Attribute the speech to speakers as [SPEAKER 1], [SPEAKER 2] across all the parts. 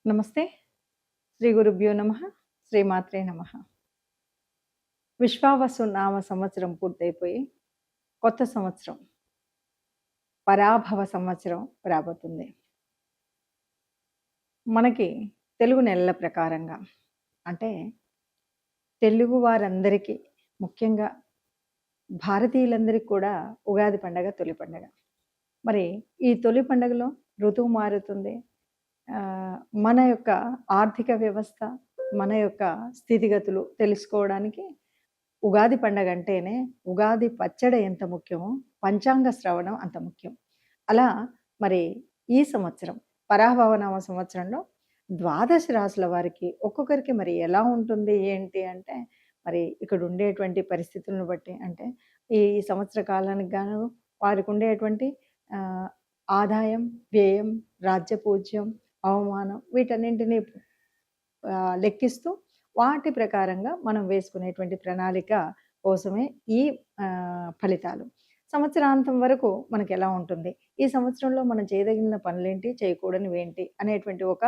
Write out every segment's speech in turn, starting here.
[SPEAKER 1] నమస్తే. శ్రీ గురుభ్యో నమః. శ్రీమాత్రే నమః. విశ్వావసు నామ సంవత్సరం పూర్తయిపోయి కొత్త సంవత్సరం పరాభవ సంవత్సరం రాబోతుంది. మనకి తెలుగు నెలల ప్రకారంగా అంటే తెలుగు వారందరికీ ముఖ్యంగా భారతీయులందరికీ కూడా ఉగాది పండగ తొలి పండగ. మరి ఈ తొలి పండగలో ఋతువు మారుతుంది. మన యొక్క ఆర్థిక వ్యవస్థ, మన యొక్క స్థితిగతులు తెలుసుకోవడానికి ఉగాది పండగ అంటేనే ఉగాది పచ్చడి ఎంత ముఖ్యమో పంచాంగ శ్రవణం అంత ముఖ్యం. అలా మరి ఈ సంవత్సరం పరాభవనామ సంవత్సరంలో ద్వాదశ రాశుల వారికి ఒక్కొక్కరికి మరి ఎలా ఉంటుంది ఏంటి అంటే మరి ఇక్కడ ఉండేటువంటి పరిస్థితులను బట్టి అంటే ఈ సంవత్సర కాలానికి గాను వారికి ఉండేటువంటి ఆదాయం, వ్యయం, రాజ్యపూజ్యం, అవమానం వీటన్నింటినీ లెక్కిస్తూ వాటి ప్రకారంగా మనం వేసుకునేటువంటి ప్రణాళిక కోసమే ఈ ఫలితాలు. సంవత్సరాంతం వరకు మనకు ఎలా ఉంటుంది, ఈ సంవత్సరంలో మనం చేయదగిన పనులేంటి, చేయకూడనివేంటి అనేటువంటి ఒక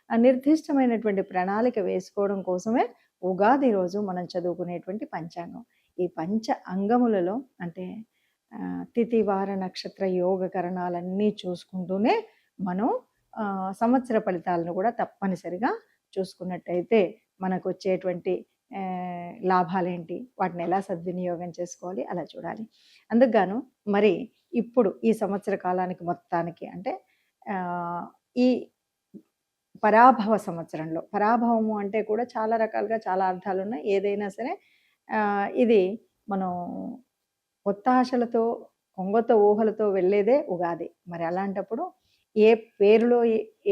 [SPEAKER 1] నిర్దిష్టమైనటువంటి ప్రణాళిక వేసుకోవడం కోసమే ఉగాది రోజు మనం చదువుకునేటువంటి పంచాంగం. ఈ పంచ అంగములలో అంటే తిథి, వార, నక్షత్ర, యోగకరణాలన్నీ చూసుకుంటూనే మనం సంవత్సర ఫలితాలను కూడా తప్పనిసరిగా చూసుకున్నట్టయితే మనకు వచ్చేటువంటి లాభాలేంటి, వాటిని ఎలా సద్వినియోగం చేసుకోవాలి అలా చూడాలి. అందుకుగాను మరి ఇప్పుడు ఈ సంవత్సర కాలానికి మొత్తానికి అంటే ఈ పరాభవ సంవత్సరంలో, పరాభవము అంటే కూడా చాలా రకాలుగా చాలా అర్థాలు ఉన్నాయి. ఏదైనా సరే ఇది మనం ఒత్తాశలతో కొంగొత్త ఊహలతో వెళ్ళేదే ఉగాది. మరి అలాంటప్పుడు ఏ పేరులో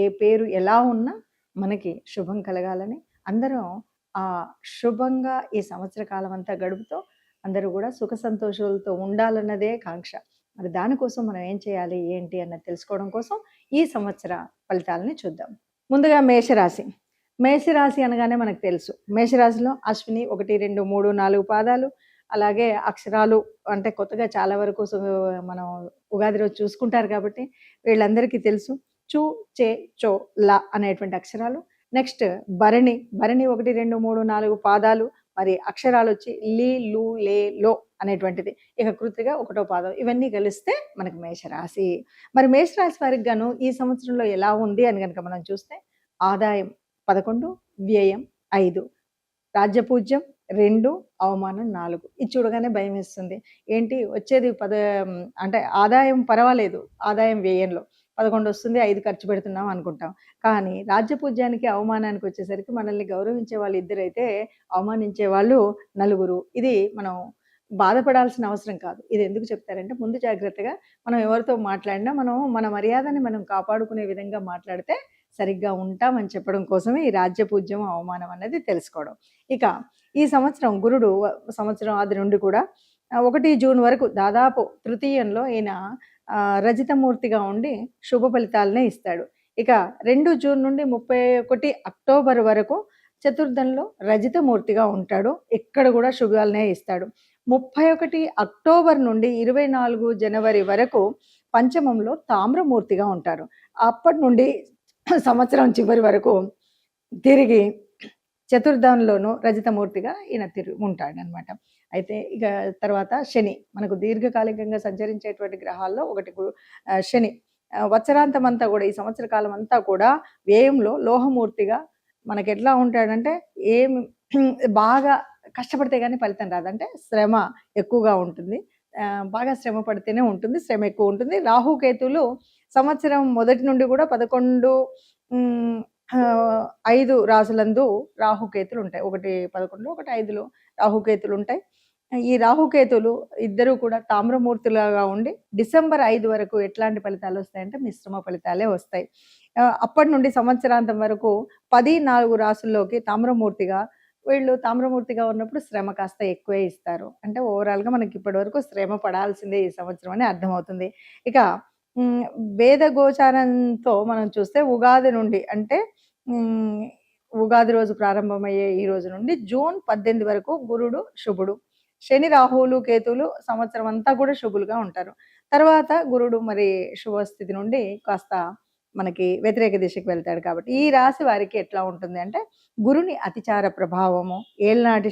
[SPEAKER 1] ఏ పేరు ఎలా ఉన్నా మనకి శుభం కలగాలని అందరం ఆ శుభంగా ఈ సంవత్సర కాలం అంతా గడుపుతూ అందరూ కూడా సుఖ సంతోషాలతో ఉండాలన్నదే కాంక్ష. మరి దానికోసం మనం ఏం చేయాలి ఏంటి అన్నది తెలుసుకోవడం కోసం ఈ సంవత్సర ఫలితాలని చూద్దాం. ముందుగా మేషరాశి. మేషరాశి అనగానే మనకు తెలుసు, మేషరాశిలో అశ్విని 1, 2, 3, 4 పాదాలు, అలాగే అక్షరాలు అంటే కొత్తగా చాలా వరకు మనం ఉగాది రోజు చూసుకుంటారు కాబట్టి వీళ్ళందరికీ తెలుసు. చు, చే, చో, ల అనేటువంటి అక్షరాలు. నెక్స్ట్ భరణి. భరణి 1, 2, 3, 4 పాదాలు, మరి అక్షరాలు వచ్చి లి, లు, లే, లో అనేటువంటిది. ఇక కృతిగా 1వ పాదం. ఇవన్నీ కలిస్తే మనకి మేషరాశి. మరి మేషరాశి వారికి గాను ఈ సంవత్సరంలో ఎలా ఉంది అని కనుక మనం చూస్తే ఆదాయం 11, వ్యయం 5, రాజ్యపూజ్యం 2, అవమానం 4. ఇది చూడగానే భయం వేస్తుంది. ఏంటి వచ్చేది అంటే ఆదాయం పర్వాలేదు, ఆదాయం వ్యయంలో 11 వస్తుంది, 5 ఖర్చు పెడుతున్నాం అనుకుంటాం. కానీ రాజ్యపూజ్యానికి అవమానానికి వచ్చేసరికి మనల్ని గౌరవించే వాళ్ళు 2 అయితే అవమానించే వాళ్ళు 4. ఇది మనం బాధపడాల్సిన అవసరం కాదు. ఇది ఎందుకు చెప్తారంటే ముందు జాగ్రత్తగా మనం ఎవరితో మాట్లాడినా మనం మన మర్యాదని మనం కాపాడుకునే విధంగా మాట్లాడితే సరిగ్గా ఉంటామని చెప్పడం కోసమే ఈ రాజ్యపూజ్యం, అవమానం అనేది తెలుసుకోవడం. ఇక ఈ సంవత్సరం గురుడు సంవత్సరం ఆది నుండి కూడా 1 జూన్ వరకు దాదాపు తృతీయంలో ఈయన రజితమూర్తిగా ఉండి శుభ ఫలితాలనే ఇస్తాడు. ఇక 2 జూన్ నుండి 31 అక్టోబర్ వరకు చతుర్థంలో రజితమూర్తిగా ఉంటాడు. ఇక్కడ కూడా శుభాలనే ఇస్తాడు. 31 అక్టోబర్ నుండి 24 జనవరి వరకు పంచమంలో తామ్రమూర్తిగా ఉంటారు. అప్పటి నుండి సంవత్సరం చివరి వరకు తిరిగి చతుర్థంలోనూ రజితమూర్తిగా ఈయన ఉంటాడనమాట. అయితే ఇక తర్వాత శని, మనకు దీర్ఘకాలికంగా సంచరించేటువంటి గ్రహాల్లో ఒకటి శని. వత్సరాంతం అంతా కూడా ఈ సంవత్సర కాలం అంతా కూడా వ్యయంలో లోహమూర్తిగా మనకి ఎట్లా ఉంటాడంటే ఏమి బాగా కష్టపడితే కానీ ఫలితం రాదంటే శ్రమ ఎక్కువగా ఉంటుంది. బాగా శ్రమ పడితేనే ఉంటుంది, శ్రమ ఎక్కువ ఉంటుంది. రాహుకేతులు సంవత్సరం మొదటి నుండి కూడా 11, 5 రాసులందు రాహుకేతులు ఉంటాయి. 1 11, 1 5లో రాహుకేతులు ఉంటాయి. ఈ రాహుకేతులు ఇద్దరు కూడా తామ్రమూర్తులుగా ఉండి డిసెంబర్ 5 వరకు ఎట్లాంటి ఫలితాలు వస్తాయంటే మిశ్రమ ఫలితాలే వస్తాయి. అప్పటి నుండి సంవత్సరాంతం వరకు 14 రాసుల్లోకి తామ్రమూర్తిగా వీళ్ళు తామ్రమూర్తిగా ఉన్నప్పుడు శ్రమ కాస్త ఎక్కువే ఇస్తారు. అంటే ఓవరాల్గా మనకి ఇప్పటి వరకు శ్రమ పడాల్సిందే ఈ సంవత్సరం అని అర్థమవుతుంది. ఇక వేద గోచారంతో మనం చూస్తే ఉగాది నుండి అంటే ఉగాది రోజు ప్రారంభమయ్యే ఈ రోజు నుండి జూన్ 18 వరకు గురుడు శుభుడు, శని, రాహువులు, కేతువులు సంవత్సరం అంతా కూడా శుభులుగా ఉంటారు. తర్వాత గురుడు మరి శుభస్థితి నుండి కాస్త మనకి వ్యతిరేక దిశకు వెళ్తాడు. కాబట్టి ఈ రాశి వారికి ఎట్లా ఉంటుంది అంటే, గురుని అతిచార ప్రభావము, ఏళ్నాటి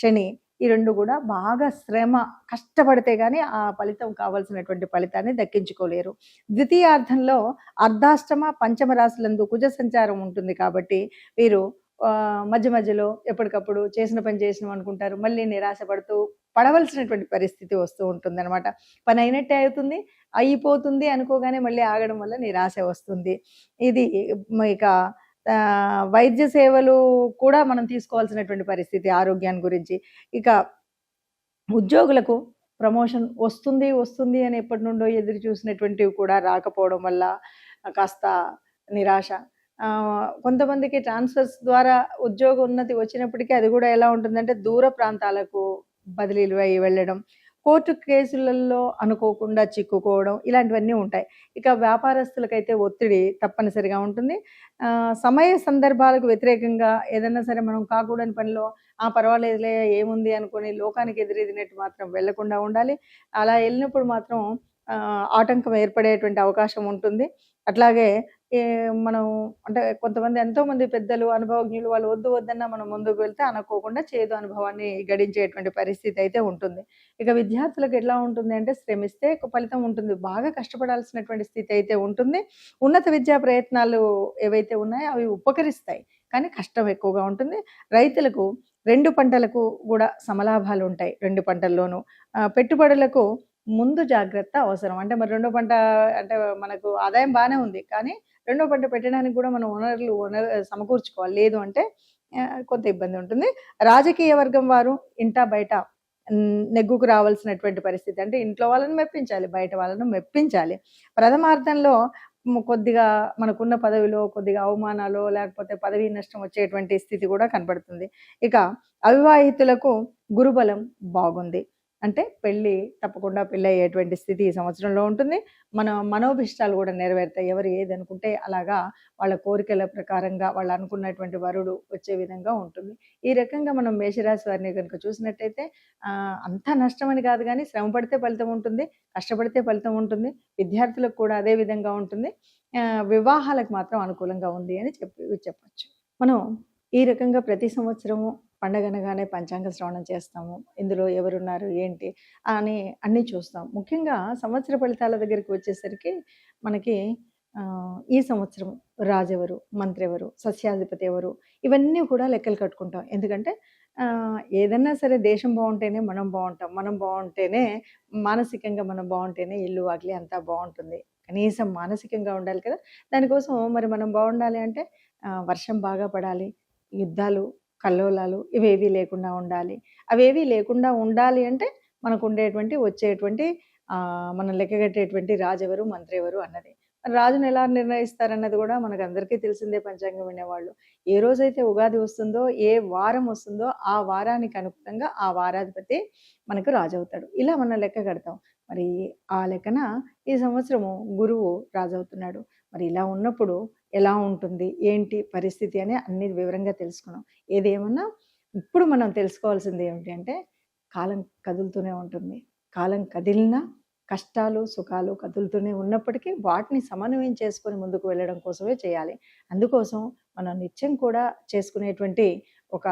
[SPEAKER 1] శని ఈ 2 కూడా బాగా శ్రమ, కష్టపడితే గాని ఆ ఫలితం కావాల్సినటువంటి ఫలితాన్ని దక్కించుకోలేరు. ద్వితీయార్థంలో అర్ధాష్టమ, పంచమ రాశులందు కుజ సంచారం ఉంటుంది కాబట్టి వీరు మధ్య మధ్యలో ఎప్పటికప్పుడు చేసిన పని చేసినాం అనుకుంటారు. మళ్ళీ నిరాశ పడవలసినటువంటి పరిస్థితి వస్తూ ఉంటుందనమాట. పని అయినట్టే అవుతుంది, అయిపోతుంది అనుకోగానే మళ్ళీ ఆగడం వల్ల నిరాశ వస్తుంది. ఇది ఇక వైద్య సేవలు కూడా మనం తీసుకోవాల్సినటువంటి పరిస్థితి ఆరోగ్యాన్ని గురించి. ఇక ఉద్యోగులకు ప్రమోషన్ వస్తుంది, వస్తుంది అని ఎప్పటి నుండో ఎదురు చూసినటువంటివి కూడా రాకపోవడం వల్ల కాస్త నిరాశ. కొంతమందికి ట్రాన్స్ఫర్స్ ద్వారా ఉద్యోగ ఉన్నతి వచ్చినప్పటికీ అది కూడా ఎలా ఉంటుందంటే దూర ప్రాంతాలకు బదిలీలు అయ్యి వెళ్ళడం, కోర్టు కేసులలో అనుకోకుండా చిక్కుకోవడం, ఇలాంటివన్నీ ఉంటాయి. ఇక వ్యాపారస్తులకైతే ఒత్తిడి తప్పనిసరిగా ఉంటుంది. సమయ సందర్భాలకు వ్యతిరేకంగా ఏదన్నా సరే మనం కాకూడని పనిలో పర్వాలేదులే ఏముంది అనుకుని లోకానికి ఎదురెదినట్టు మాత్రం వెళ్లకుండా ఉండాలి. అలా వెళ్ళినప్పుడు మాత్రం ఆటంకం ఏర్పడేటువంటి అవకాశం ఉంటుంది. అట్లాగే మనం అంటే కొంతమంది ఎంతోమంది పెద్దలు, అనుభవజ్ఞులు వాళ్ళు వద్దు వద్దన్నా మనం ముందుకు వెళ్తే అనుకోకుండా చేదు అనుభవాన్ని గడించేటువంటి పరిస్థితి అయితే ఉంటుంది. ఇక విద్యార్థులకు ఎట్లా ఉంటుంది అంటే శ్రమిస్తే ఫలితం ఉంటుంది. బాగా కష్టపడాల్సినటువంటి స్థితి అయితే ఉంటుంది. ఉన్నత విద్యా ప్రయత్నాలు ఏవైతే ఉన్నాయో అవి ఉపకరిస్తాయి, కానీ కష్టం ఎక్కువగా ఉంటుంది. రైతులకు 2 పంటలకు కూడా సమలాభాలు ఉంటాయి. 2 పంటల్లోనూ పెట్టుబడులకు ముందు జాగ్రత్త అవసరం. అంటే మరి రెండో పంట అంటే మనకు ఆదాయం బాగానే ఉంది, కానీ రెండో పంట పెట్టడానికి కూడా మనం వనరులు సమకూర్చుకోవాలి. లేదు అంటే కొంత ఇబ్బంది ఉంటుంది. రాజకీయ వర్గం వారు ఇంటా బయట నెగ్గుకు రావాల్సినటువంటి పరిస్థితి. అంటే ఇంట్లో వాళ్ళని మెప్పించాలి, బయట వాళ్ళను మెప్పించాలి. ప్రథమార్థంలో కొద్దిగా మనకున్న పదవిలో కొద్దిగా అవమానాలు లేకపోతే పదవీ నష్టం వచ్చేటువంటి స్థితి కూడా కనబడుతుంది. ఇక అవివాహితులకు గురుబలం బాగుంది. అంటే తప్పకుండా పెళ్ళి అయ్యేటువంటి స్థితి ఈ సంవత్సరంలో ఉంటుంది. మన మనోభిష్టాలు కూడా నెరవేరుతాయి. ఎవరు ఏదనుకుంటే అలాగా వాళ్ళ కోరికల ప్రకారంగా వాళ్ళు అనుకున్నటువంటి వరుడు వచ్చే విధంగా ఉంటుంది. ఈ రకంగా మనం మేషరాశి వారిని కనుక చూసినట్టయితే అంతా నష్టమని కాదు, కానీ శ్రమ పడితే ఫలితం ఉంటుంది, కష్టపడితే ఫలితం ఉంటుంది. విద్యార్థులకు కూడా అదే విధంగా ఉంటుంది. వివాహాలకు మాత్రం అనుకూలంగా ఉంది అని చెప్పచ్చు. మనం ఈ రకంగా ప్రతి సంవత్సరము పండగనగానే పంచాంగ శ్రవణం చేస్తాము. ఇందులో ఎవరున్నారు ఏంటి అని అన్నీ చూస్తాం. ముఖ్యంగా సంవత్సర ఫలితాల దగ్గరికి వచ్చేసరికి మనకి ఈ సంవత్సరం రాజెవరు, మంత్రి ఎవరు, సస్యాధిపతి ఎవరు, ఇవన్నీ కూడా లెక్కలు కట్టుకుంటాం. ఎందుకంటే ఏదన్నా సరే దేశం బాగుంటేనే మనం బాగుంటాం. మనం బాగుంటేనే మానసికంగా మనం బాగుంటేనే ఇల్లు వాకిలి అంతా బాగుంటుంది. కనీసం మానసికంగా ఉండాలి కదా! దానికోసం మరి మనం బాగుండాలి అంటే వర్షం బాగా పడాలి, యుద్ధాలు కల్లోలాలు ఇవేవీ లేకుండా ఉండాలి. అవేవీ లేకుండా ఉండాలి అంటే మనకు ఉండేటువంటి వచ్చేటువంటి మనం లెక్కగట్టేటువంటి రాజెవరు, మంత్రి ఎవరు అన్నది. రాజును ఎలా నిర్ణయిస్తారన్నది కూడా మనకు అందరికీ తెలిసిందే పంచాంగం వినేవాళ్ళు. ఏ రోజైతే ఉగాది వస్తుందో, ఏ వారం వస్తుందో ఆ వారానికి అనుగుణంగా ఆ వారాధిపతి మనకు రాజు అవుతాడు. ఇలా మనం లెక్క కడతాం. మరి ఆ లెక్కన ఈ సంవత్సరము గురువు రాజు అవుతున్నాడు. మరి ఇలా ఉన్నప్పుడు ఎలా ఉంటుంది, ఏంటి పరిస్థితి అని అన్ని వివరంగా తెలుసుకున్నాం. ఏదేమన్నా ఇప్పుడు మనం తెలుసుకోవాల్సింది ఏమిటి అంటే కాలం కదులుతూనే ఉంటుంది. కాలం కదిలినా కష్టాలు, సుఖాలు కదులుతూనే ఉన్నప్పటికీ వాటిని సమన్వయం చేసుకొని ముందుకు వెళ్ళడం కోసమే చేయాలి. అందుకోసం మనం నిత్యం కూడా చేసుకునేటువంటి ఒక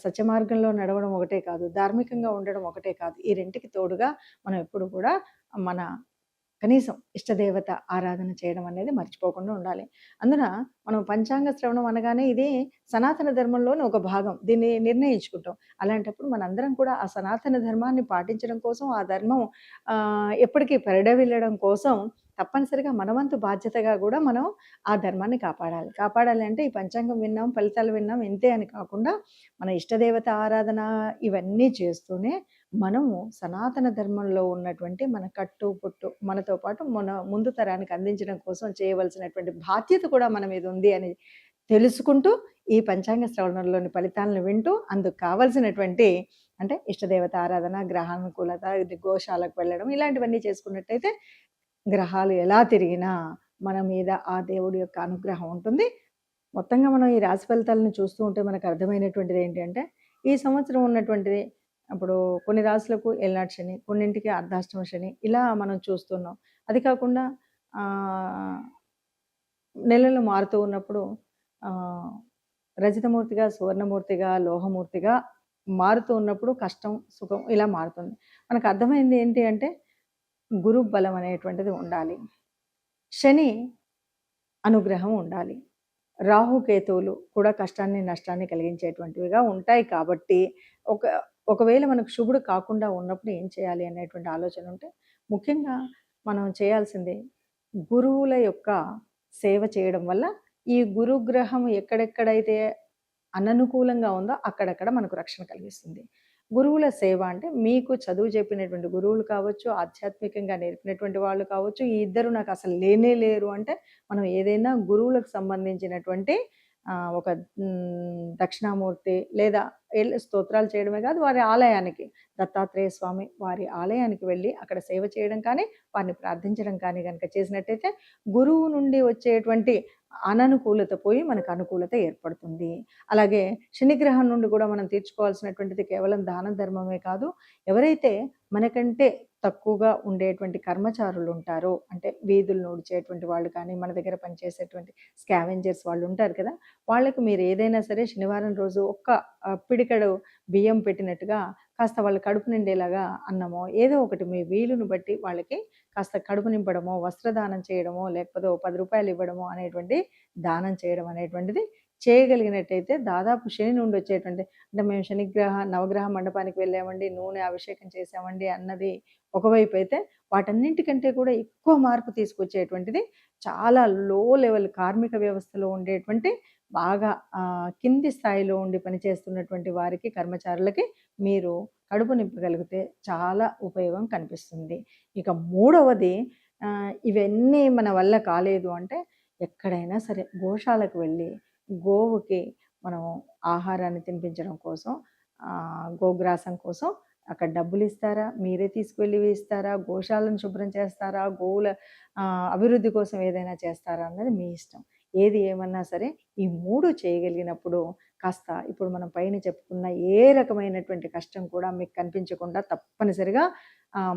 [SPEAKER 1] సత్య మార్గంలో నడవడం ఒకటే కాదు, ధార్మికంగా ఉండడం ఒకటే కాదు, ఈ రెంటికి తోడుగా మనం ఎప్పుడు కూడా మన కనీసం ఇష్టదేవత ఆరాధన చేయడం అనేది మర్చిపోకుండా ఉండాలి. అందున మనం పంచాంగ శ్రవణం అనగానే ఇది సనాతన ధర్మంలోని ఒక భాగం. దీన్ని నిర్ణయించుకుంటాం. అలాంటప్పుడు మనందరం కూడా ఆ సనాతన ధర్మాన్ని పాటించడం కోసం, ఆ ధర్మం ఎప్పటికీ పరిడవిల్లడం కోసం తప్పనిసరిగా మనవంతు బాధ్యతగా కూడా మనం ఆ ధర్మాన్ని కాపాడాలి. కాపాడాలి అంటే ఈ పంచాంగం విన్నాం, ఫలితాలు విన్నాం ఇంతే అని కాకుండా మన ఇష్టదేవత ఆరాధన ఇవన్నీ చేస్తూనే మనము సనాతన ధర్మంలో ఉన్నటువంటి మన కట్టు పుట్టు మనతో పాటు మన ముందు తరానికి అందించడం కోసం చేయవలసినటువంటి బాధ్యత కూడా మన మీద ఉంది అని తెలుసుకుంటూ ఈ పంచాంగ శ్రవణంలోని ఫలితాలను వింటూ అందుకు కావలసినటువంటి అంటే ఇష్టదేవత ఆరాధన, గ్రహానుకూలత, గోశాలకు వెళ్ళడం ఇలాంటివన్నీ చేసుకున్నట్టయితే గ్రహాలు ఎలా తిరిగినా మన మీద ఆ దేవుడి యొక్క అనుగ్రహం ఉంటుంది. మొత్తంగా మనం ఈ రాశి ఫలితాలను చూస్తూ ఉంటే మనకు అర్థమైనటువంటిది ఏంటి అంటే ఈ సంవత్సరం ఉన్నటువంటిది అప్పుడు కొన్ని రాశులకు ఏలినాటి శని, కొన్నింటికి అర్ధాష్టమ శని ఇలా మనం చూస్తున్నాం. అది కాకుండా నెలలు మారుతూ ఉన్నప్పుడు ఆహ్, రజితమూర్తిగా, సువర్ణమూర్తిగా, లోహమూర్తిగా మారుతూ ఉన్నప్పుడు కష్టం, సుఖం ఇలా మారుతుంది. మనకు అర్థమైంది ఏంటి అంటే గురు బలం అనేటువంటిది ఉండాలి. శని అనుగ్రహం ఉండాలి. రాహుకేతువులు కూడా కష్టాన్ని, నష్టాన్ని కలిగించేటువంటివిగా ఉంటాయి కాబట్టి ఒక ఒకవేళ మనకు శుభుడు కాకుండా ఉన్నప్పుడు ఏం చేయాలి అనేటువంటి ఆలోచన ఉంటే ముఖ్యంగా మనం చేయాల్సింది గురువుల యొక్క సేవ చేయడం వల్ల ఈ గురుగ్రహం ఎక్కడెక్కడైతే అననుకూలంగా ఉందో అక్కడక్కడ మనకు రక్షణ కలిగిస్తుంది. గురువుల సేవ అంటే మీకు చదువు చెప్పినటువంటి గురువులు కావచ్చు, ఆధ్యాత్మికంగా నేర్పినటువంటి వాళ్ళు కావచ్చు, ఈ ఇద్దరు నాకు అసలు లేనే లేరు అంటే మనం ఏదైనా గురువులకు సంబంధించినటువంటి ఒక దక్షిణామూర్తి లేదా స్తోత్రాలు చేయడమే కాదు, వారి ఆలయానికి దత్తాత్రేయ స్వామి వారి ఆలయానికి వెళ్ళి అక్కడ సేవ చేయడం కానీ, వారిని ప్రార్థించడం కానీ గనక చేసినట్టయితే గురువు నుండి వచ్చేటువంటి అననుకూలత పోయి మనకు అనుకూలత ఏర్పడుతుంది. అలాగే శనిగ్రహం నుండి కూడా మనం తీర్చుకోవాల్సినటువంటిది కేవలం దాన ధర్మమే కాదు, ఎవరైతే మనకంటే తక్కువగా ఉండేటువంటి కర్మచారులు ఉంటారో, అంటే వీధులు నూడ్చేటువంటి వాళ్ళు కానీ, మన దగ్గర పనిచేసేటువంటి స్కావెంజర్స్ వాళ్ళు ఉంటారు కదా, వాళ్ళకి మీరు ఏదైనా సరే శనివారం రోజు ఒక్క పిడికెడు బియ్యం పెట్టినట్టుగా కాస్త వాళ్ళ కడుపు నిండేలాగా అన్నమో ఏదో ఒకటి మీ వీలును బట్టి వాళ్ళకి కాస్త కడుపు నింపడమో, వస్త్రదానం చేయడమో, లేకపోతే ఓ 10 రూపాయలు ఇవ్వడమో అనేటువంటి దానం చేయడం అనేటువంటిది చేయగలిగినట్టయితే దాదాపు శని నుండి వచ్చేటువంటి అంటే మేము నవగ్రహ మండపానికి వెళ్ళామండి, నూనె అభిషేకం చేసామండి అన్నది ఒకవైపు అయితే, వాటన్నింటికంటే కూడా ఎక్కువ మార్పు తీసుకొచ్చేటువంటిది చాలా లో లెవెల్ కార్మిక వ్యవస్థలో ఉండేటువంటి బాగా కింది స్థాయిలో ఉండి పనిచేస్తున్నటువంటి వారికి, కర్మచారులకి మీరు కడుపు నింపగలిగితే చాలా ఉపయోగం కనిపిస్తుంది. ఇక మూడవది ఇవన్నీ మన వల్ల కాలేదు అంటే ఎక్కడైనా సరే గోశాలకు వెళ్ళి గోవుకి మనం ఆహారాన్ని తినిపించడం కోసం, గోగ్రాసం కోసం అక్కడ డబ్బులు ఇస్తారా, మీరే తీసుకువెళ్ళి ఇస్తారా, గోశాలను శుభ్రం చేస్తారా, గోవుల అభివృద్ధి కోసం ఏదైనా చేస్తారా అన్నది మీ ఇష్టం. ఏది ఏమన్నా సరే ఈ 3 చేయగలిగినప్పుడు కాస్త ఇప్పుడు మనం పైన చెప్పుకున్న ఏ రకమైనటువంటి కష్టం కూడా మీకు కనిపించకుండా తప్పనిసరిగా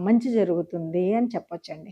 [SPEAKER 1] మంచి జరుగుతుంది అని చెప్పొచ్చండి.